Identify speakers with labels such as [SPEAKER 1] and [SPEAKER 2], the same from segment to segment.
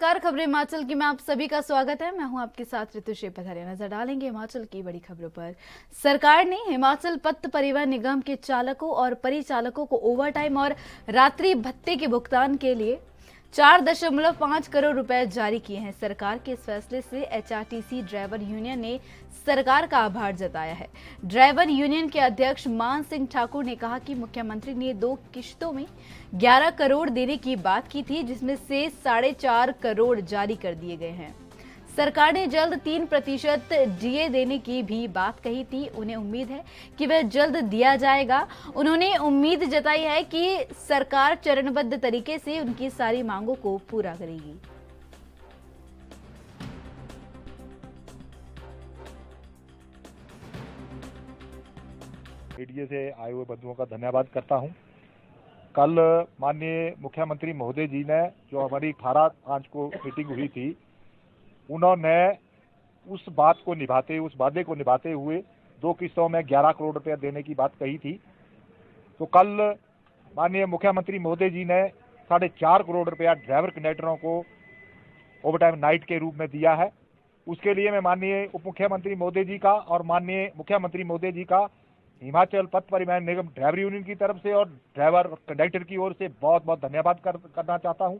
[SPEAKER 1] नमस्कार, खबरें हिमाचल की में आप सभी का स्वागत है। मैं हूं आपके साथ ऋतु शेपथारिया। नजर डालेंगे हिमाचल की बड़ी खबरों पर। सरकार ने हिमाचल पथ परिवहन निगम के चालकों और परिचालकों को ओवरटाइम और रात्रि भत्ते के भुगतान के लिए 4.5 करोड़ रुपए जारी किए हैं। सरकार के इस फैसले से एचआरटीसी ड्राइवर यूनियन ने सरकार का आभार जताया है। ड्राइवर यूनियन के अध्यक्ष मान सिंह ठाकुर ने कहा कि मुख्यमंत्री ने 2 किश्तों में 11 करोड़ देने की बात की थी, जिसमें से 4.5 करोड़ जारी कर दिए गए हैं। सरकार ने जल्द 3% डीए देने की भी बात कही थी। उन्हें उम्मीद है कि वह जल्द दिया जाएगा। उन्होंने उम्मीद जताई है कि सरकार चरणबद्ध तरीके से उनकी सारी मांगों को पूरा करेगी।
[SPEAKER 2] मीडिया से आए हुए बंधुओं का धन्यवाद करता हूं। कल माननीय मुख्यमंत्री महोदय जी ने, जो हमारी 18/5 को मीटिंग हुई थी, उन्होंने उस वादे को निभाते हुए 2 किस्तों में 11 करोड़ रुपया देने की बात कही थी। तो कल माननीय मुख्यमंत्री महोदय जी ने 4.5 करोड़ रुपया ड्राइवर कंडक्टरों को ओवरटाइम नाइट के रूप में दिया है। उसके लिए मैं माननीय उप मुख्यमंत्री महोदय जी का और माननीय मुख्यमंत्री महोदय जी का हिमाचल पथ परिवहन निगम ड्राइवर यूनियन की तरफ से और ड्राइवर कंडक्टर की ओर से बहुत बहुत धन्यवाद करना चाहता हूं।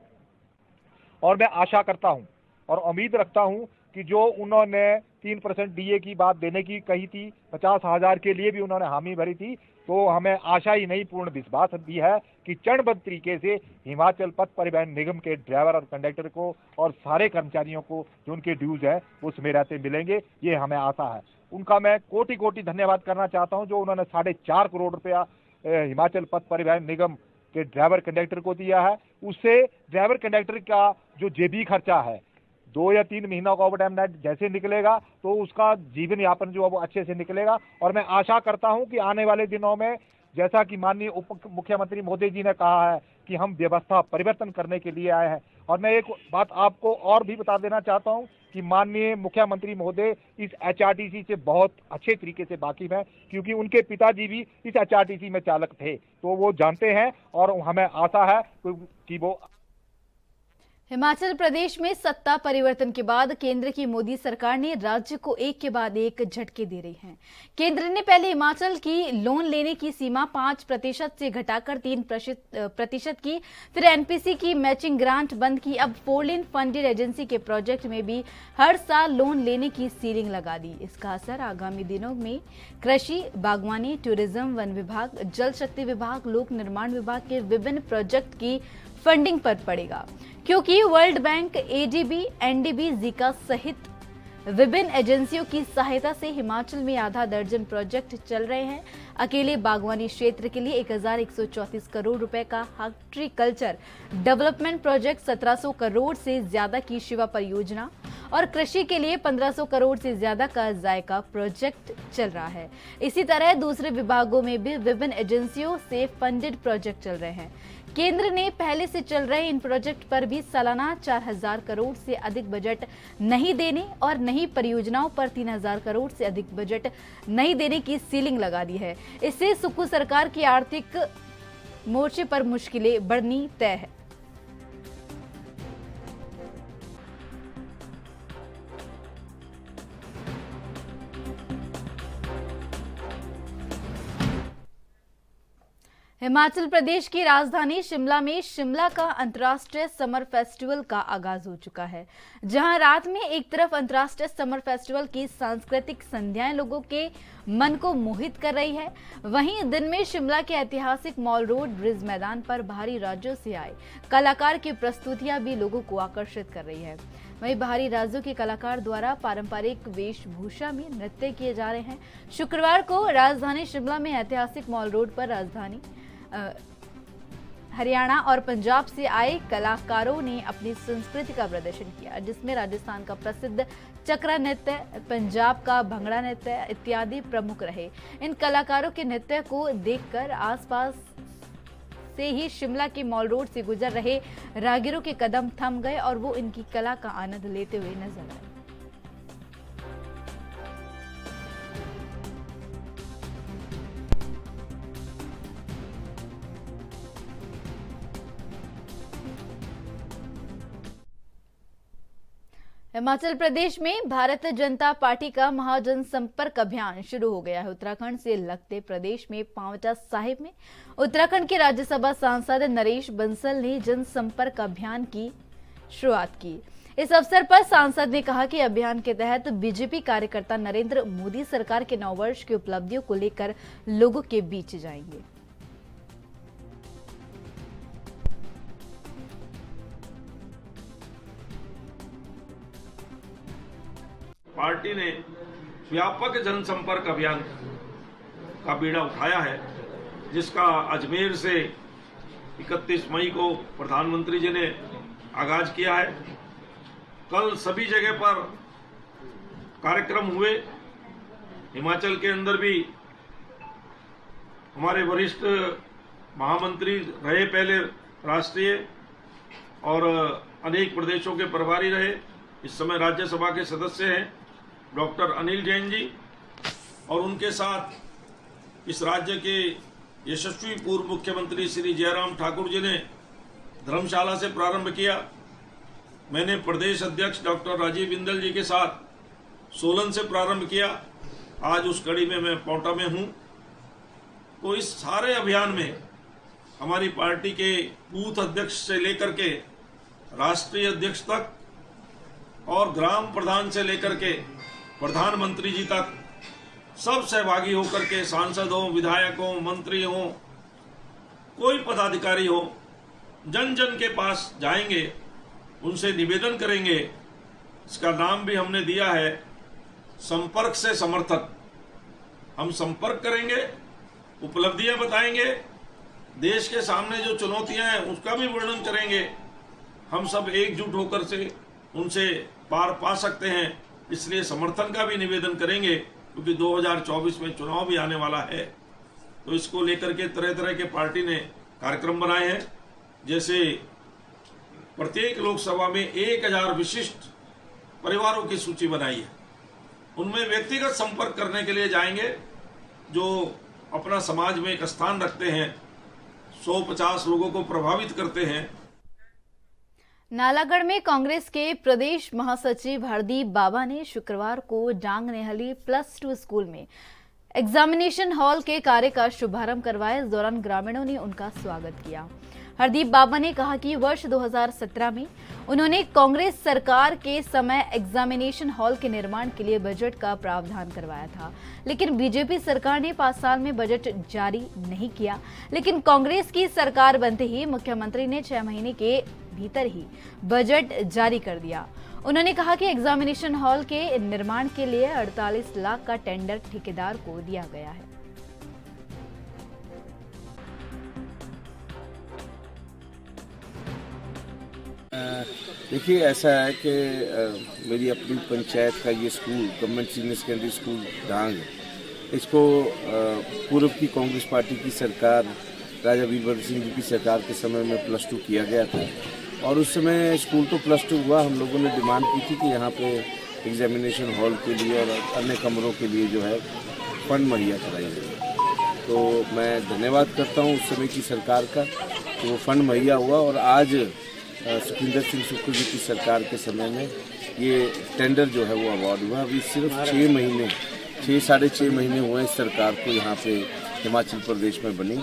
[SPEAKER 2] और मैं आशा करता हूं और उम्मीद रखता हूं कि जो उन्होंने 3% डीए की बात देने की कही थी, 50,000 के लिए भी उन्होंने हामी भरी थी, तो हमें आशा ही नहीं पूर्ण विश्वास भी है कि चरणबद्ध तरीके से हिमाचल पथ परिवहन निगम के ड्राइवर और कंडक्टर को और सारे कर्मचारियों को जो उनके ड्यूज है वो समय रहते मिलेंगे, ये हमें आशा है। उनका मैं कोटि कोटि धन्यवाद करना चाहता हूं, जो उन्होंने 4.5 करोड़ रुपया हिमाचल पथ परिवहन निगम के ड्राइवर कंडक्टर को दिया है। उससे ड्राइवर कंडक्टर का जो जेबी खर्चा है, 2 या 3 महीनों का ओवरटाइम नाइट जैसे निकलेगा तो उसका जीवन यापन जो है वो अच्छे से निकलेगा। और मैं आशा करता हूं कि आने वाले दिनों में, जैसा कि माननीय उप मुख्यमंत्री मोदी जी ने कहा है कि हम व्यवस्था परिवर्तन करने के लिए आए हैं। और मैं एक बात आपको और भी बता देना चाहता हूं कि माननीय मुख्यमंत्री महोदय इस एचआरटीसी से बहुत अच्छे तरीके से वाकिफ है, क्योंकि उनके पिताजी भी इस एचआरटीसी में चालक थे, तो वो जानते हैं। और हमें आशा है कि वो
[SPEAKER 1] हिमाचल प्रदेश में सत्ता परिवर्तन के बाद केंद्र की मोदी सरकार ने राज्य को एक के बाद एक झटके दे रही है। केंद्र ने पहले हिमाचल की लोन लेने की सीमा 5% से घटाकर 3% की, फिर एनपीसी की मैचिंग ग्रांट बंद की। अब 4 लेन फंडेड एजेंसी के प्रोजेक्ट में भी हर साल लोन लेने की सीलिंग लगा दी। इसका असर आगामी दिनों में कृषि, बागवानी, टूरिज्म, वन विभाग, जल शक्ति विभाग, लोक निर्माण विभाग के विभिन्न प्रोजेक्ट की फंडिंग पर पड़ेगा, क्योंकि world bank, ADB, NDB, Zika सहित विभिन्न एजेंसियों की सहायता से हिमाचल में आधा दर्जन प्रोजेक्ट चल रहे हैं। अकेले बागवानी क्षेत्र के लिए 1134 करोड़ रुपए का हॉर्टिकल्चर डेवलपमेंट प्रोजेक्ट, 1700 करोड़ से ज्यादा की शिवा परियोजना और कृषि के लिए 1500 करोड़ से ज्यादा का जायका प्रोजेक्ट चल रहा है। इसी तरह दूसरे विभागों में भी विभिन्न एजेंसियों से फंडेड प्रोजेक्ट चल रहे हैं। केंद्र ने पहले से चल रहे इन प्रोजेक्ट पर भी सालाना 4000 करोड़ से अधिक बजट नहीं देने और नई परियोजनाओं पर 3000 करोड़ से अधिक बजट नहीं देने की सीलिंग लगा दी है। इससे सुक्खू सरकार की आर्थिक मोर्चे पर मुश्किलें बढ़नी तय है। हिमाचल प्रदेश की राजधानी शिमला में शिमला का अंतर्राष्ट्रीय समर फेस्टिवल का आगाज हो चुका है, जहां रात में एक तरफ अंतर्राष्ट्रीय समर फेस्टिवल की सांस्कृतिक संध्याएं लोगों के मन को मोहित कर रही है, वहीं दिन में शिमला के ऐतिहासिक मॉल रोड ब्रिज मैदान पर बाहरी राज्यों से आए कलाकार की प्रस्तुतियां भी लोगों को आकर्षित कर रही है। वहीं बाहरी राज्यों के कलाकार द्वारा पारंपरिक वेशभूषा में नृत्य किए जा रहे हैं। शुक्रवार को राजधानी शिमला में ऐतिहासिक मॉल रोड पर राजधानी हरियाणा और पंजाब से आए कलाकारों ने अपनी संस्कृति का प्रदर्शन किया, जिसमें राजस्थान का प्रसिद्ध चक्रा नृत्य, पंजाब का भंगड़ा नृत्य इत्यादि प्रमुख रहे। इन कलाकारों के नृत्य को देखकर आसपास से ही शिमला के मॉल रोड से गुजर रहे राहगीरों के कदम थम गए और वो इनकी कला का आनंद लेते हुए नजर आए। हिमाचल प्रदेश में भारतीय जनता पार्टी का महाजन संपर्क अभियान शुरू हो गया है। उत्तराखंड से लगते प्रदेश में पांवटा साहिब में उत्तराखंड के राज्यसभा सांसद नरेश बंसल ने जनसंपर्क अभियान की शुरुआत की। इस अवसर पर सांसद ने कहा कि अभियान के तहत बीजेपी कार्यकर्ता नरेंद्र मोदी सरकार के 9 वर्ष की उपलब्धियों को लेकर लोगों के बीच जाएंगे।
[SPEAKER 3] पार्टी ने व्यापक जनसंपर्क अभियान का बीड़ा उठाया है, जिसका अजमेर से 31 मई को प्रधानमंत्री जी ने आगाज किया है। कल सभी जगह पर कार्यक्रम हुए। हिमाचल के अंदर भी हमारे वरिष्ठ महामंत्री रहे, पहले राष्ट्रीय और अनेक प्रदेशों के प्रभारी रहे, इस समय राज्यसभा के सदस्य हैं डॉक्टर अनिल जैन जी, और उनके साथ इस राज्य के यशस्वी पूर्व मुख्यमंत्री श्री जयराम ठाकुर जी ने धर्मशाला से प्रारंभ किया। मैंने प्रदेश अध्यक्ष डॉक्टर राजीव बिंदल जी के साथ सोलन से प्रारंभ किया। आज उस कड़ी में मैं पांवटा में हूं। तो इस सारे अभियान में हमारी पार्टी के बूथ अध्यक्ष से लेकर के राष्ट्रीय अध्यक्ष तक और ग्राम प्रधान से लेकर के प्रधानमंत्री जी तक सब सहभागी होकर के, सांसद हो, विधायक हो, मंत्री हो, कोई पदाधिकारी हो, जन जन के पास जाएंगे, उनसे निवेदन करेंगे। इसका नाम भी हमने दिया है संपर्क से समर्थक। हम संपर्क करेंगे, उपलब्धियां बताएंगे, देश के सामने जो चुनौतियां हैं उसका भी वर्णन करेंगे। हम सब एकजुट होकर से उनसे पार पा सकते हैं, इसलिए समर्थन का भी निवेदन करेंगे, क्योंकि 2024 में चुनाव भी आने वाला है। तो इसको लेकर के तरह तरह के पार्टी ने कार्यक्रम बनाए हैं। जैसे प्रत्येक लोकसभा में 1000 विशिष्ट परिवारों की सूची बनाई है, उनमें व्यक्तिगत संपर्क करने के लिए जाएंगे, जो अपना समाज में एक स्थान रखते हैं, 150 लोगों को प्रभावित करते हैं।
[SPEAKER 1] नालागढ़ में कांग्रेस के प्रदेश महासचिव हरदीप बाबा ने शुक्रवार को डांग नेहली +2 स्कूल में एग्जामिनेशन हॉल के कार्य का शुभारंभ करवाया। इस दौरान ग्रामीणों ने उनका स्वागत किया। हरदीप बाबा ने कहा कि वर्ष 2017 में उन्होंने कांग्रेस सरकार के समय एग्जामिनेशन हॉल के निर्माण के लिए बजट का प्रावधान करवाया था, लेकिन बीजेपी सरकार ने 5 साल में बजट जारी नहीं किया। लेकिन कांग्रेस की सरकार बनते ही मुख्यमंत्री ने 6 महीने के भीतर ही बजट जारी कर दिया। उन्होंने कहा कि एग्जामिनेशन हॉल के निर्माण के लिए 48 लाख का टेंडर ठेकेदार को दिया गया है।
[SPEAKER 4] देखिए, ऐसा है कि मेरी अपनी पंचायत का ये school government senior secondary school Dang, इसको पूर्व की कांग्रेस पार्टी की सरकार राजा वीरभद्र सिंह जी की सरकार के समय में +2 किया गया था, और उस समय स्कूल तो +2 हुआ। हम लोगों ने डिमांड की थी कि यहाँ पे एग्जामिनेशन हॉल के लिए और अन्य कमरों के लिए जो है फंड मुहैया कराई जाए। तो मैं धन्यवाद करता हूँ उस समय की सरकार का कि वो फंड मुहैया हुआ, और आज सुखविंदर सिंह सुक्खू जी की सरकार के समय में ये टेंडर जो है वो अवार्ड हुआ। अभी सिर्फ 6 साढ़े 6 महीने हुए इस सरकार को यहाँ पे हिमाचल प्रदेश में बनी,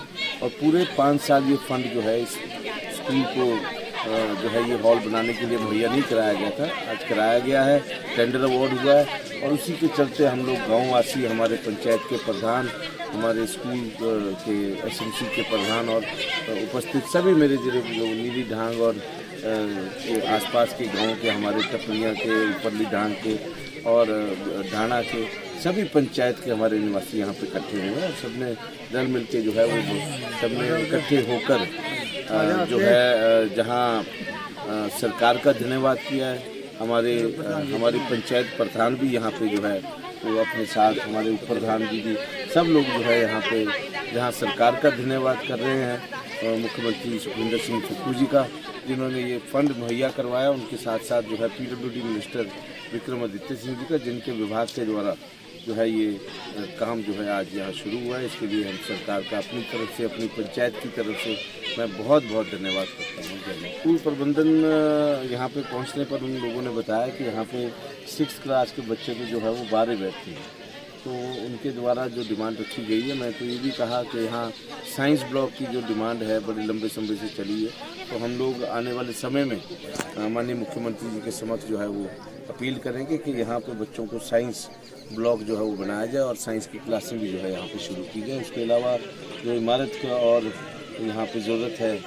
[SPEAKER 4] और पूरे 5 साल ये फंड जो है इस स्कूल को जो है ये हॉल बनाने के लिए मुहैया नहीं कराया गया था। आज कराया गया है, टेंडर अवार्ड हुआ है, और उसी के चलते हम लोग गाँववासी, हमारे पंचायत के प्रधान, हमारे स्कूल के SMC के प्रधान और उपस्थित सभी मेरे जिले के लोग, नीली ढांग और आसपास के गांव के, हमारे टपलियाँ के, ऊपरली ढांग के और ढाणा के सभी पंचायत के हमारे निवासी यहाँ पे इकट्ठे हुए, और सबने रल मिल के जो है वो सबने इकट्ठे होकर जो है जहाँ सरकार का धन्यवाद किया है। हमारी पंचायत प्रधान भी यहाँ पे जो है वो अपने साथ, हमारे उप प्रधान जी भी, सब लोग जो है यहाँ पे जहाँ सरकार का धन्यवाद कर रहे हैं मुख्यमंत्री सुखविंदर सिंह सुक्खू जी का, जिन्होंने ये फंड मुहैया करवाया। उनके साथ साथ जो है PWD मिनिस्टर विक्रमादित्य सिंह जी का, जिनके विभाग के द्वारा जो है ये काम जो है आज यहाँ शुरू हुआ है। इसके लिए हम सरकार का अपनी तरफ से, अपनी पंचायत की तरफ से मैं बहुत बहुत धन्यवाद करता हूँ। स्कूल प्रबंधन यहाँ पे पहुँचने पर उन लोगों ने बताया कि यहाँ पे 6th क्लास के बच्चे को जो है वो 12 बैठते हैं, तो उनके द्वारा जो डिमांड रखी गई है, मैं तो ये भी कहा कि यहाँ साइंस ब्लॉक की जो डिमांड है बड़े लंबे समय से चली है, तो हम लोग आने वाले समय में माननीय मुख्यमंत्री जी के समक्ष जो है वो अपील करेंगे कि यहाँ पे बच्चों को साइंस ब्लॉक जो है वो बनाया जाए और साइंस की क्लासें भी जो है यहाँ पे शुरू की जाए। उसके अलावा जो इमारत का और यहाँ पे ज़रूरत है।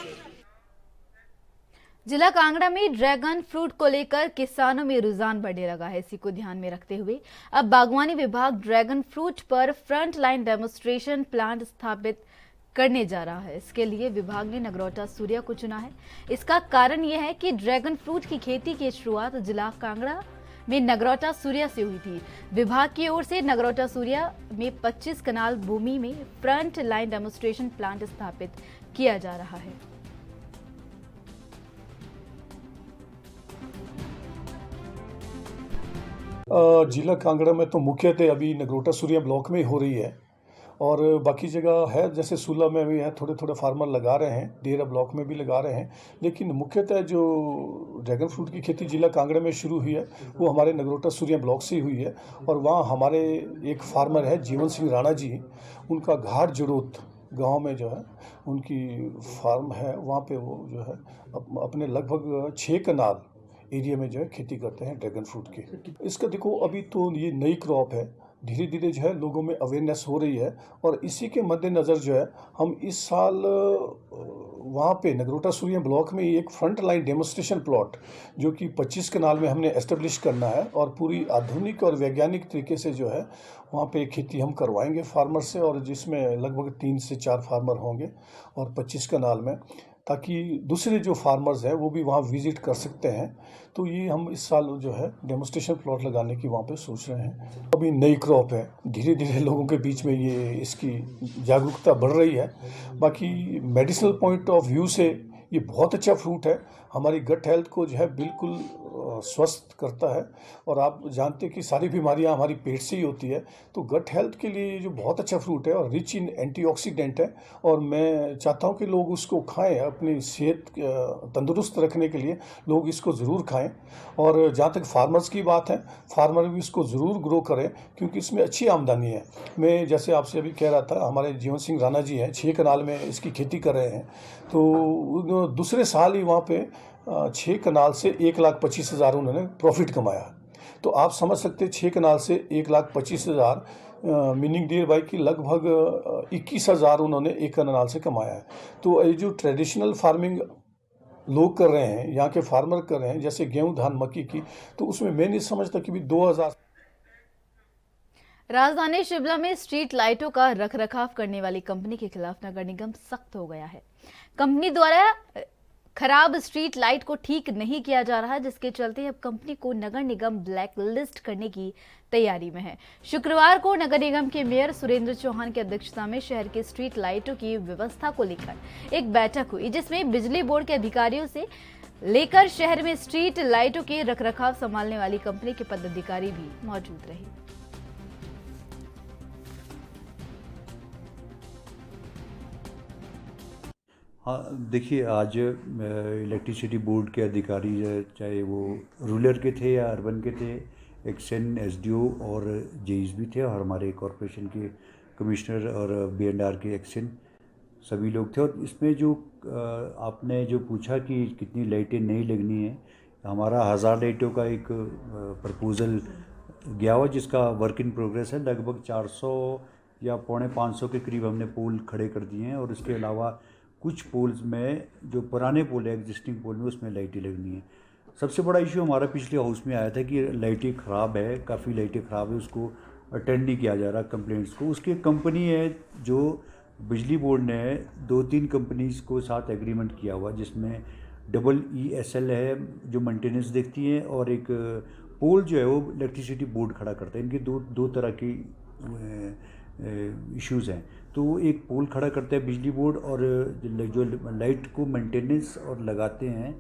[SPEAKER 1] जिला कांगड़ा में ड्रैगन फ्रूट को लेकर किसानों में रुझान बढ़ने लगा है। इसी को ध्यान में रखते हुए अब बागवानी विभाग ड्रैगन फ्रूट पर फ्रंट लाइन डेमोन्स्ट्रेशन प्लांट स्थापित करने जा रहा है। इसके लिए विभाग ने नगरोटा सूर्या को चुना है। इसका कारण यह है कि ड्रैगन फ्रूट की खेती की शुरुआत जिला कांगड़ा में नगरोटा सूर्या से हुई थी। विभाग की ओर से नगरोटा सूर्या में 25 कनाल भूमि में फ्रंट लाइन डेमोन्स्ट्रेशन प्लांट स्थापित किया जा रहा है।
[SPEAKER 5] जिला कांगड़ा में तो मुख्यतः अभी नगरोटा सूर्या ब्लॉक में हो रही है और बाकी जगह है, जैसे सूला में भी है, थोड़े थोड़े फार्मर लगा रहे हैं, डेरा ब्लॉक में भी लगा रहे हैं, लेकिन मुख्यतः जो ड्रैगन फ्रूट की खेती जिला कांगड़ा में शुरू हुई है वो हमारे नगरोटा सूर्या ब्लॉक से ही हुई है। और वहाँ हमारे एक फार्मर है जीवन सिंह राणा जी, उनका घाट जड़ोत गांव में जो है उनकी फार्म है, वहाँ पे वो जो है अपने लगभग 6 कनाल एरिया में जो है खेती करते हैं ड्रैगन फ्रूट की। इसका देखो अभी तो ये नई क्रॉप है, धीरे धीरे जो है लोगों में अवेयरनेस हो रही है और इसी के मद्देनज़र जो है हम इस साल वहाँ पे नगरोटा सूर्या ब्लॉक में एक फ्रंट लाइन डेमोन्स्ट्रेशन प्लॉट जो कि 25 कनाल में हमने एस्टेब्लिश करना है और पूरी आधुनिक और वैज्ञानिक तरीके से जो है वहाँ पे खेती हम करवाएंगे फार्मर से, और जिसमें लगभग 3 से 4 फार्मर होंगे और 25 कनाल में, ताकि दूसरे जो फार्मर्स हैं वो भी वहाँ विजिट कर सकते हैं। तो ये हम इस साल जो है डेमोन्स्ट्रेशन प्लॉट लगाने की वहाँ पे सोच रहे हैं। अभी नई क्रॉप है, धीरे धीरे लोगों के बीच में ये इसकी जागरूकता बढ़ रही है। बाकी मेडिसिनल पॉइंट ऑफ व्यू से ये बहुत अच्छा फ्रूट है, हमारी गट हेल्थ को जो है बिल्कुल स्वस्थ करता है और आप जानते हैं कि सारी बीमारियां हमारी पेट से ही होती है, तो गट हेल्थ के लिए ये जो बहुत अच्छा फ्रूट है और रिच इन एंटीऑक्सीडेंट है और मैं चाहता हूं कि लोग उसको खाएं, अपनी सेहत तंदुरुस्त रखने के लिए लोग इसको ज़रूर खाएं। और जहाँ तक फार्मर्स की बात है, फार्मर भी इसको ज़रूर ग्रो करें क्योंकि इसमें अच्छी आमदनी है। मैं जैसे आपसे अभी कह रहा था, हमारे जीवन सिंह राणा जी हैं 6 कनाल में इसकी खेती कर रहे हैं, तो दूसरे साल ही वहाँ पे 6 कनाल से 1,25,000 उन्होंने प्रॉफिट कमाया। तो आप समझ सकते हैं 6 कनाल से 1,25,000 मीनिंग डियर बाई की लगभग 21,000 उन्होंने 1 कनाल से कमाया है। तो ये जो ट्रेडिशनल फार्मिंग लोग कर रहे हैं, यहाँ के फार्मर कर रहे हैं, जैसे गेहूं धान मक्की की, तो उसमें मैं नहीं समझता कि भी 2000।
[SPEAKER 1] राजधानी शिमला में स्ट्रीट लाइटों का रखरखाव करने वाली कंपनी के खिलाफ नगर निगम सख्त हो गया है। कंपनी द्वारा खराब स्ट्रीट लाइट को ठीक नहीं किया जा रहा है, जिसके चलते अब कंपनी को नगर निगम ब्लैक लिस्ट करने की तैयारी में है। शुक्रवार को नगर निगम के मेयर सुरेंद्र चौहान की अध्यक्षता में शहर के स्ट्रीट लाइटों की व्यवस्था को लेकर एक बैठक हुई, जिसमें बिजली बोर्ड के अधिकारियों से लेकर शहर में स्ट्रीट लाइटों के रखरखाव संभालने वाली कंपनी के पदाधिकारी भी मौजूद रहे।
[SPEAKER 6] हाँ देखिए, आज इलेक्ट्रिसिटी बोर्ड के अधिकारी चाहे वो रूरल के थे या अर्बन के थे, एक्सन एसडीओ और जेईस भी थे, और हमारे कॉरपोरेशन के कमिश्नर और बीएनआर के एक्सन सभी लोग थे। और इसमें जो आपने जो पूछा कि कितनी लाइटें नहीं लगनी है, हमारा 1000 लाइटों का एक प्रपोज़ल गया हुआ जिसका वर्क इन प्रोग्रेस है। लगभग 400 या 450 के करीब हमने पोल खड़े कर दिए हैं, और इसके अलावा कुछ पोल्स में जो पुराने पोल है एग्जिस्टिंग पोल में उसमें लाइटें लगनी है। सबसे बड़ा इशू हमारा पिछले हाउस में आया था कि लाइटें ख़राब है, काफ़ी लाइटें ख़राब है, उसको अटेंड नहीं किया जा रहा कंप्लेंट्स को। उसकी एक कंपनी है जो बिजली बोर्ड ने 2-3 कंपनीज़ को साथ एग्रीमेंट किया हुआ, जिसमें EESL है जो मेंटेनेंस देखती है, और एक पोल जो है वो इलेक्ट्रिसिटी बोर्ड खड़ा करता है। इनकी दो तरह की इश्यूज़ हैं। तो एक पोल खड़ा करता है बिजली बोर्ड, और जो लाइट को मेंटेनेंस और लगाते हैं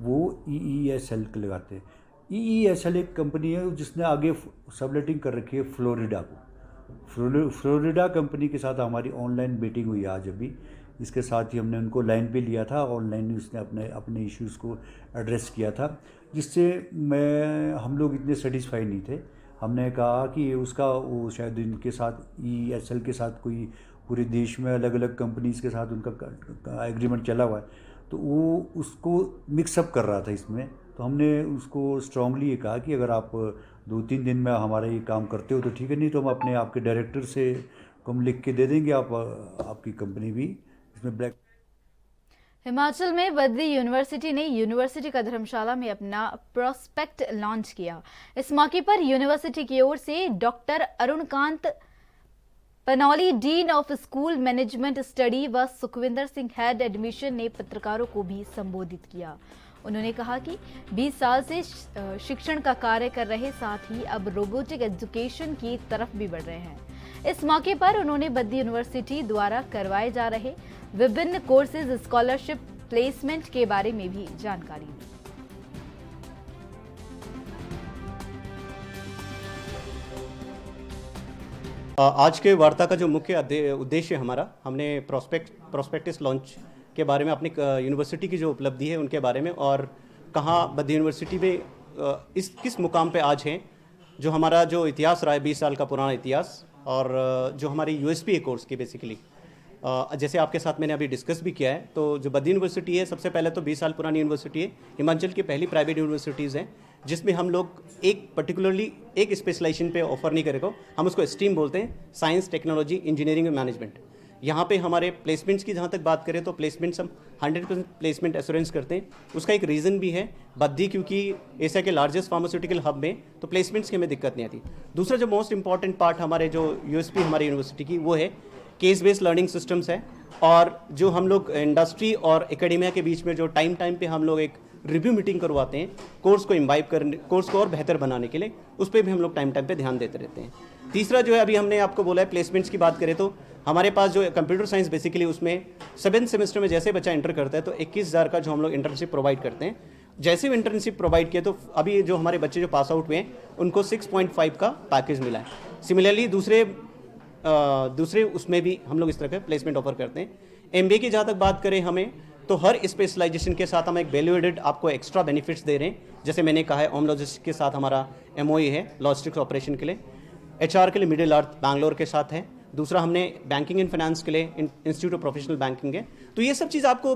[SPEAKER 6] वो EESL के लगाते हैं। EESL एक कंपनी है जिसने आगे सबलेटिंग कर रखी है फ्लोरिडा को। फ्लोरिडा कंपनी के साथ हमारी ऑनलाइन मीटिंग हुई आज अभी। इसके साथ ही हमने उनको लाइन पे लिया था, ऑनलाइन उसने अपने इश्यूज़ को एड्रेस किया था, जिससे हम लोग इतने सेटिस्फाई नहीं थे। हमने कहा कि उसका वो शायद इनके साथ EESL के साथ कोई पूरे देश में अलग अलग कंपनीज़ के साथ उनका एग्रीमेंट चला हुआ है, तो वो उसको मिक्सअप कर रहा था इसमें। तो हमने उसको स्ट्रांगली ये कहा कि अगर आप 2-3 दिन में हमारा ये काम करते हो तो ठीक है, नहीं तो हम आपके डायरेक्टर से हम लिख के दे देंगे, आपकी कंपनी भी इसमें ब्लैक।
[SPEAKER 1] हिमाचल में बद्री यूनिवर्सिटी ने यूनिवर्सिटी का धर्मशाला में अपना प्रोस्पेक्ट लॉन्च किया। इस मौके पर यूनिवर्सिटी की ओर से doctor Arunkant Panauli, dean of school management study व सुखविंदर सिंह, हेड एडमिशन ने पत्रकारों को भी संबोधित किया। उन्होंने कहा कि 20 साल से शिक्षण का कार्य कर रहे, साथ ही अब रोबोटिक एजुकेशन की तरफ भी बढ़ रहे हैं। इस मौके पर उन्होंने बद्री यूनिवर्सिटी द्वारा करवाए जा रहे विभिन्न कोर्सेज, स्कॉलरशिप, प्लेसमेंट के बारे में भी जानकारी दी।
[SPEAKER 7] आज के वार्ता का जो मुख्य उद्देश्य हमारा, हमने प्रोस्पेक्टिस लॉन्च के बारे में, अपनी यूनिवर्सिटी की जो उपलब्धि है उनके बारे में, और कहाँ बद्री यूनिवर्सिटी में किस मुकाम पे आज हैं, जो हमारा जो इतिहास रहा है 20 साल का पुराना इतिहास, और जो हमारी USP है कोर्स की बेसिकली, जैसे आपके साथ मैंने अभी डिस्कस भी किया है। तो जो बद्री यूनिवर्सिटी है, सबसे पहले तो 20 साल पुरानी यूनिवर्सिटी है, हिमाचल की पहली प्राइवेट यूनिवर्सिटीज़ हैं जिसमें हम लोग एक स्पेशलाइजेशन पे ऑफर नहीं करेगा, हम उसको स्ट्रीम बोलते हैं, साइंस, टेक्नोलॉजी, इंजीनियरिंग और मैनेजमेंट। यहाँ पे हमारे प्लेसमेंट्स की जहाँ तक बात करें तो प्लेसमेंट्स हम 100% प्लेसमेंट एश्योरेंस करते हैं। उसका एक रीज़न भी है, बद्री क्योंकि एशिया के लार्जेस्ट फार्मास्यूटिकल हब में, तो प्लेसमेंट्स की हमें दिक्कत नहीं आती। दूसरा जो मोस्ट इंपॉर्टेंट पार्ट हमारे जो USP हमारी यूनिवर्सिटी की, वो है केस बेस्ड लर्निंग सिस्टम्स है, और जो हम लोग इंडस्ट्री और एकेडमिया के बीच में जो टाइम पे हम लोग एक रिव्यू मीटिंग करवाते हैं कोर्स को इम्बाइब करने, कोर्स को और बेहतर बनाने के लिए, उस पर भी हम लोग टाइम पे ध्यान देते रहते हैं। तीसरा जो है, अभी हमने आपको बोला है प्लेसमेंट्स की बात करें तो हमारे पास जो कंप्यूटर साइंस बेसिकली, उसमें 7th सेमेस्टर में जैसे बच्चा एंटर करता है तो 21,000 का जो हम लोग इंटर्नशिप प्रोवाइड करते हैं। जैसे भी इंटर्नशिप प्रोवाइड किया तो अभी जो हमारे बच्चे जो पास आउट हुए हैं उनको 6.5 का पैकेज मिला है। सिमिलरली दूसरे उसमें भी हम लोग इस तरह के प्लेसमेंट ऑफर करते हैं। MBA की जहाँ तक बात करें हमें, तो हर स्पेशलाइजेशन के साथ हम एक वैल्यू एडेड आपको एक्स्ट्रा बेनिफिट्स दे रहे हैं। जैसे मैंने कहा है, ओम लॉजिस्टिक्स के साथ हमारा MOE है लॉजिस्टिक्स ऑपरेशन के लिए, HR के लिए मिडिल अर्थ बैंगलोर के साथ है, दूसरा हमने बैंकिंग एंड फाइनेंस के लिए इंस्टीट्यूट ऑफ प्रोफेशनल बैंकिंग है। तो ये सब चीज़ आपको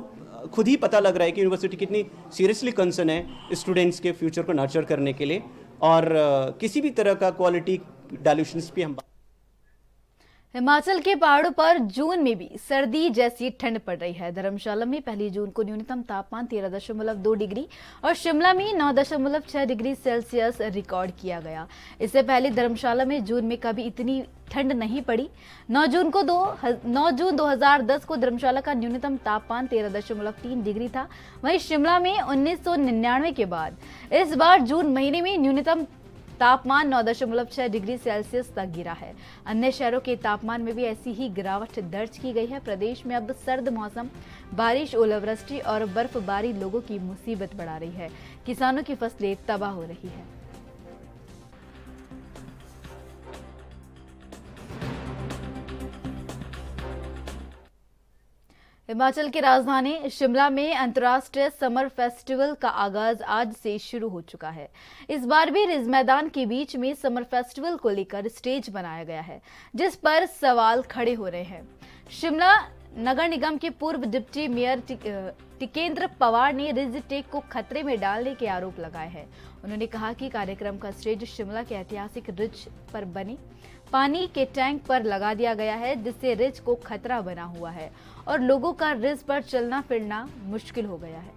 [SPEAKER 7] खुद ही पता लग रहा है कि यूनिवर्सिटी कितनी सीरियसली कंसर्न है स्टूडेंट्स के फ्यूचर को नर्चर करने के लिए, और किसी भी तरह का क्वालिटी डाइल्यूशंस भी हम।
[SPEAKER 1] हिमाचल के पहाड़ों पर जून में भी सर्दी जैसी ठंड पड़ रही है। धर्मशाला में 1 जून को न्यूनतम तापमान 13.2 डिग्री और शिमला में 9.6 डिग्री सेल्सियस रिकॉर्ड किया गया। इससे पहले धर्मशाला में जून में कभी इतनी ठंड नहीं पड़ी। 9 जून 2010 को धर्मशाला का न्यूनतम तापमान 13.3 डिग्री था। वहीं शिमला में 1999 के बाद इस बार जून महीने में न्यूनतम तापमान 9.6 डिग्री सेल्सियस तक गिरा है। अन्य शहरों के तापमान में भी ऐसी ही गिरावट दर्ज की गई है। प्रदेश में अब सर्द मौसम, बारिश, ओलावृष्टि और बर्फबारी लोगों की मुसीबत बढ़ा रही है। किसानों की फसलें तबाह हो रही है। हिमाचल की राजधानी शिमला में अंतर्राष्ट्रीय समर फेस्टिवल का आगाज आज से शुरू हो चुका है। इस बार भी रिज मैदान के बीच में समर फेस्टिवल को लेकर स्टेज बनाया गया है, जिस पर सवाल खड़े हो रहे हैं। शिमला नगर निगम के पूर्व डिप्टी मेयर टिकेंद्र पवार ने रिज टेक को खतरे में डालने के आरोप लगाए हैं। उन्होंने कहा कि कार्यक्रम का स्टेज शिमला के ऐतिहासिक रिज पर बने पानी के टैंक पर लगा दिया गया है, जिससे रिज को खतरा बना हुआ है और लोगों का रिज पर चलना फिरना मुश्किल हो गया है।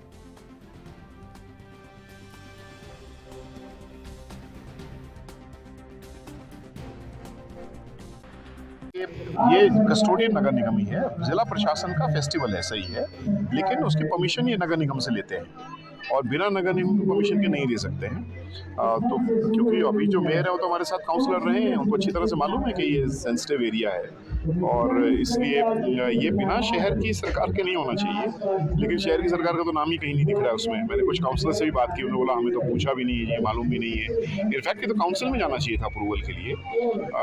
[SPEAKER 8] ये कस्टोडियन नगर निगम ही है, जिला प्रशासन का फेस्टिवल ऐसा ही है, लेकिन उसकी परमिशन ये नगर निगम से लेते हैं और बिना नगर निगम की परमिशन के नहीं ले सकते हैं। तो क्योंकि अभी जो मेयर है वो तो हमारे साथ काउंसलर रहे हैं, उनको अच्छी तरह से मालूम है कि ये सेंसिटिव एरिया है। और इसलिए ये बिना शहर की सरकार के नहीं होना चाहिए, लेकिन शहर की सरकार का तो नाम ही कहीं नहीं दिख रहा है उसमें। मैंने कुछ काउंसलर से भी बात की, उन्होंने बोला हमें तो पूछा भी नहीं है, ये मालूम भी नहीं है। इनफैक्ट ये तो काउंसिल में जाना चाहिए था अप्रूवल के लिए,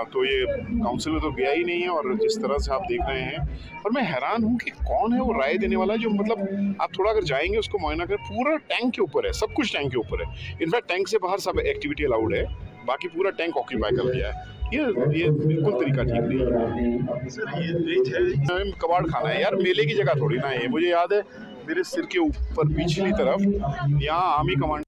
[SPEAKER 8] तो ये काउंसिल में तो गया ही नहीं है। और जिस तरह से आप देख रहे हैं, और मैं हैरान हूँ कि कौन है वो राय देने वाला, जो मतलब आप थोड़ा अगर जाएंगे उसको मुआयना करें, पूरा टैंक के ऊपर है, सब कुछ टैंक के ऊपर है। इनफैक्ट टैंक से बाहर सब एक्टिविटी अलाउड है, बाकी पूरा टैंक ऑक्यूपाई कर लिया है। ये बिल्कुल तरीका ठीक नहीं है सर। ये वेज है, कबाड़ खाना है यार, मेले की जगह थोड़ी ना है। मुझे याद है मेरे सिर के ऊपर पिछली तरफ यहाँ आर्मी कमांड।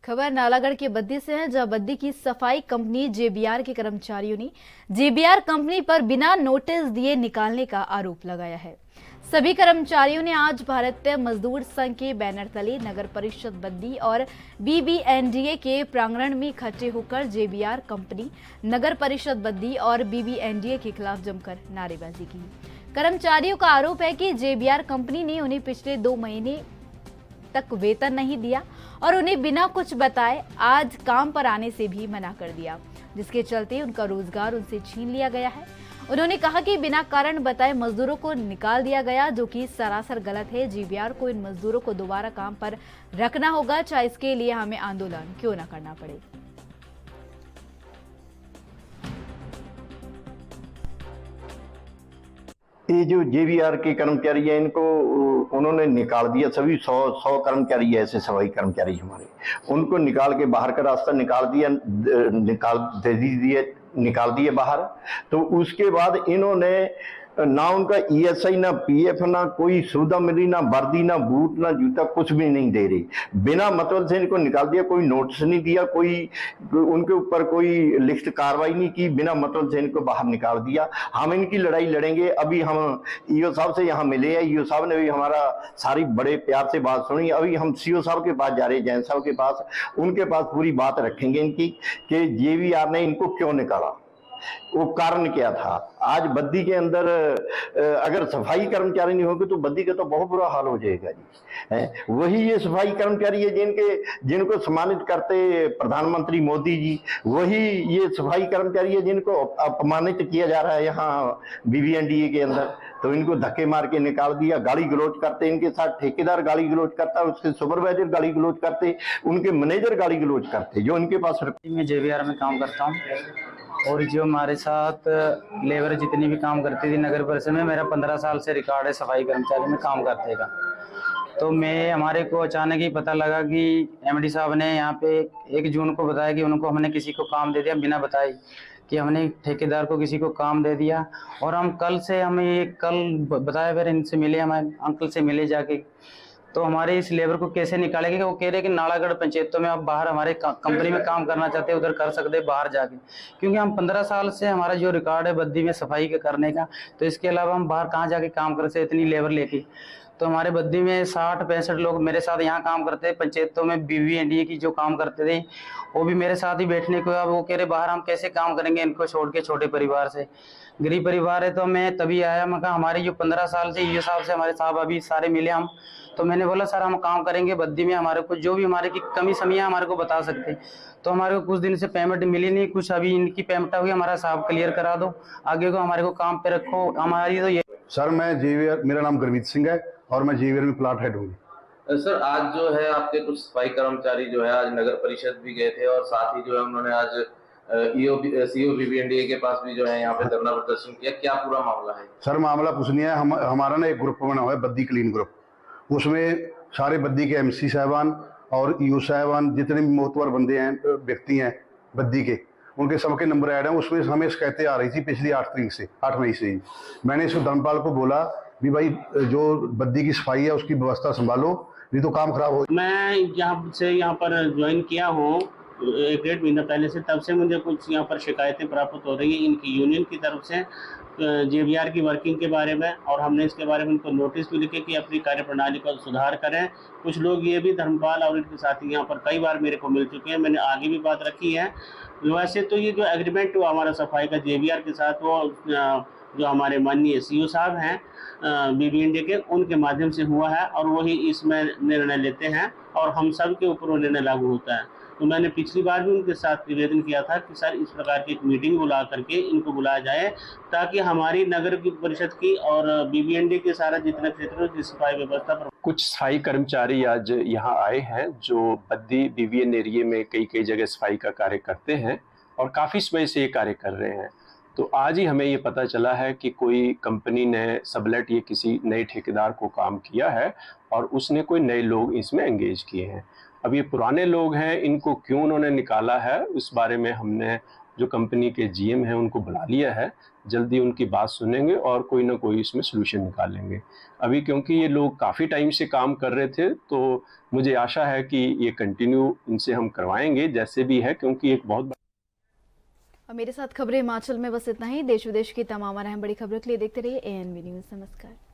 [SPEAKER 1] खबर नालागढ़ के बद्दी से है, जहां बद्दी की सफाई कंपनी जेबीआर के कर्मचारियों ने जेबीआर कंपनी पर बिना नोटिस दिए निकालने का आरोप लगाया है। सभी कर्मचारियों ने आज भारतीय मजदूर संघ के बैनर तले नगर परिषद बद्दी और बीबीएनडीए के प्रांगण में इकट्ठे होकर जेबीआर कंपनी, नगर परिषद बद्दी और बीबीएनडीए के खिलाफ जमकर नारेबाजी की। कर्मचारियों का आरोप है कि जेबीआर कंपनी ने उन्हें पिछले 2 महीने तक वेतन नहीं दिया और उन्हें बिना कुछ बताए आज काम पर आने से भी मना कर दिया, जिसके चलते उनका रोजगार उनसे छीन लिया गया है। उन्होंने कहा कि बिना कारण बताए मजदूरों को निकाल दिया गया, जो कि सरासर गलत है। जेबीआर को इन मजदूरों को दोबारा काम पर रखना होगा, चाहे इसके लिए हमें आंदोलन क्यों न करना पड़े।
[SPEAKER 9] ये जो जेबीआर के कर्मचारी हैं, इनको उन्होंने निकाल दिया। सभी 100 कर्मचारी ऐसे सफाई कर्मचारी हमारे, उनको निकाल के बाहर का रास्ता निकाल दिए बाहर। तो उसके बाद इन्होंने ना उनका ईएसआई, ना पीएफ, ना कोई सुविधा मिली, ना वर्दी, ना बूट, ना जूता, कुछ भी नहीं दे रही। बिना मतलब से इनको निकाल दिया, कोई नोटिस नहीं दिया, कोई उनके ऊपर कोई लिखित कार्रवाई नहीं की, बिना मतलब से इनको बाहर निकाल दिया। हम इनकी लड़ाई लड़ेंगे। अभी हम ईओ साहब से यहाँ मिले हैं, ईओ साहब ने भी हमारा सारी बड़े प्यार से बात सुनी। अभी हम सीओ साहब के पास जा रहे हैं, जैन साहब के पास, उनके पास पूरी बात रखेंगे इनकी कि जेबीआर ने इनको क्यों निकाला, वो कारण क्या था। आज बद्दी के अंदर अगर सफाई कर्मचारी नहीं होंगे तो बद्दी का तो बहुत बुरा हाल हो जाएगा जी। वही ये सफाई कर्मचारी है जिनको सम्मानित करते प्रधानमंत्री मोदी जी, वही ये सफाई कर्मचारी है जिनको अपमानित किया जा रहा है यहाँ बीबीएनडीए के अंदर। तो इनको धक्के मार के निकाल दिया। गाली गलौज करते, इनके साथ ठेकेदार गाली गलौज करता, उसके सुपरवाइजर गाली गलौज करते, उनके मैनेजर गाली गलौज करते, जो इनके पास।
[SPEAKER 10] मैं जेबीआर में काम करता हूँ और जो हमारे साथ लेबर जितनी भी काम करती थी नगर परिषद में, मेरा 15 साल से रिकॉर्ड है सफाई कर्मचारी में काम करते का। तो हमारे को अचानक ही पता लगा कि एमडी साहब ने यहाँ पे 1 जून को बताया कि उनको हमने किसी को काम दे दिया बिना बताए, कि हमने ठेकेदार को किसी को काम दे दिया। और हम कल बताया, फिर इनसे मिले, हमारे अंकल से मिले जाके, तो हमारे इस लेबर को कैसे निकालेंगे कि वो कह रहे कि नालागढ़ पंचायतों में आप बाहर हमारे कंपनी में काम करना चाहते हैं, उधर कर सकते हैं बाहर जाके। क्योंकि हम 15 साल से हमारा जो रिकॉर्ड है बद्दी में सफाई के करने का, तो इसके अलावा हम बाहर कहाँ जाके काम कर सकते इतनी लेबर लेके। तो हमारे बद्दी में 60-65 लोग मेरे साथ यहाँ काम करते हैं। पंचायतों में बीबीएनडीए की जो काम करते थे वो भी मेरे साथ ही बैठने को। अब वो कह रहे बाहर हम कैसे काम करेंगे इनको छोड़ के, छोटे परिवार से, गरीब परिवार है। तो मैं तभी आया, मैं कहा हमारे जो 15 साल से ये साहब से हमारे साहब अभी सारे मिले हम, तो मैंने बोला सर हम काम करेंगे बद्दी में, हमारे को जो भी हमारे की कमी समियाँ हमारे को बता सकते। तो हमारे को कुछ दिन से पेमेंट मिली नहीं, कुछ अभी इनकी पेमेंट हुई, हमारा साहब क्लियर करा दो, आगे को हमारे को काम पे रखो हमारी। तो ये
[SPEAKER 11] सर मैं जेवीआर, मेरा नाम गुरमीत सिंह है और मैं जेवीआर में प्लाट हेड हूँ।
[SPEAKER 12] सर आज जो है आपके कुछ सफाई कर्मचारी जो है आज नगर परिषद भी गए थे और साथ ही जो है उन्होंने आज सीओ बीबीएनडीए के पास भी जो है यहाँ पे धरना प्रदर्शन किया। क्या पूरा मामला है?
[SPEAKER 11] सर मामला कुछ नहीं है, हमारा ना एक ग्रुप बना हुआ है बद्दी क्लीन ग्रुप, उसमें सारे बद्दी के एमसी साहबान और ईओ साहबान, जितने भी मोतबर बंदे हैं, व्यक्ति हैं बद्दी के, उनके सबके नंबर ऐड हैं। उसमें हमें शिकायतें आ रही थी पिछली 8 मई से ही। मैंने इसको धर्मपाल को बोला भी भाई जो बद्दी की सफाई है उसकी व्यवस्था संभालो, नहीं तो काम खराब हो।
[SPEAKER 13] मैं यहाँ पर ज्वाइन किया हूँ 1-1.5 महीना पहले से, तब से मुझे कुछ यहाँ पर शिकायतें प्राप्त हो रही हैं इनकी यूनियन की तरफ से जेबीआर की वर्किंग के बारे में, और हमने इसके बारे में उनको नोटिस भी लिखे कि अपनी कार्यप्रणाली को सुधार करें। कुछ लोग ये भी धर्मपाल और इनके साथी यहाँ पर कई बार मेरे को मिल चुके हैं, मैंने आगे भी बात रखी है। वैसे तो ये जो एग्रीमेंट हुआ हमारा सफाई का जेबीआर के साथ, वो जो हमारे माननीय सीओ साहब हैं बीबीएनडीए के, उनके माध्यम से हुआ है और वही इसमें निर्णय लेते हैं और हम सब के ऊपर वो निर्णय लागू होता है। तो मैंने पिछली बार भी उनके साथ निवेदन किया था कि सर इस प्रकार की एक मीटिंग बुला करके इनको बुलाया जाए, ताकि हमारी नगर की परिषद की और BBND के सारा जितना क्षेत्र की सफाई व्यवस्था पर।
[SPEAKER 14] कुछ सफाई कर्मचारी आज यहाँ आए हैं जो बद्दी BBN एरिया में कई जगह सफाई का कार्य करते हैं और काफ़ी समय से ये कार्य कर रहे हैं। तो आज ही हमें ये पता चला है कि कोई कंपनी ने सबलेट ये किसी नए ठेकेदार को काम किया है और उसने कोई नए लोग इसमें एंगेज किए हैं। अब ये पुराने लोग हैं, इनको क्यों उन्होंने निकाला है उस बारे में हमने जो कंपनी के GM हैं उनको बुला लिया है। जल्दी उनकी बात सुनेंगे और कोई ना कोई इसमें सलूशन निकालेंगे। अभी क्योंकि ये लोग काफ़ी टाइम से काम कर रहे थे तो मुझे आशा है कि ये कंटिन्यू इनसे हम करवाएंगे जैसे भी है, क्योंकि एक बहुत।
[SPEAKER 1] और मेरे साथ खबरें हिमाचल में बस इतना ही। देश विदेश की तमाम अहम बड़ी खबरों के लिए देखते रहिए ANV न्यूज़। नमस्कार।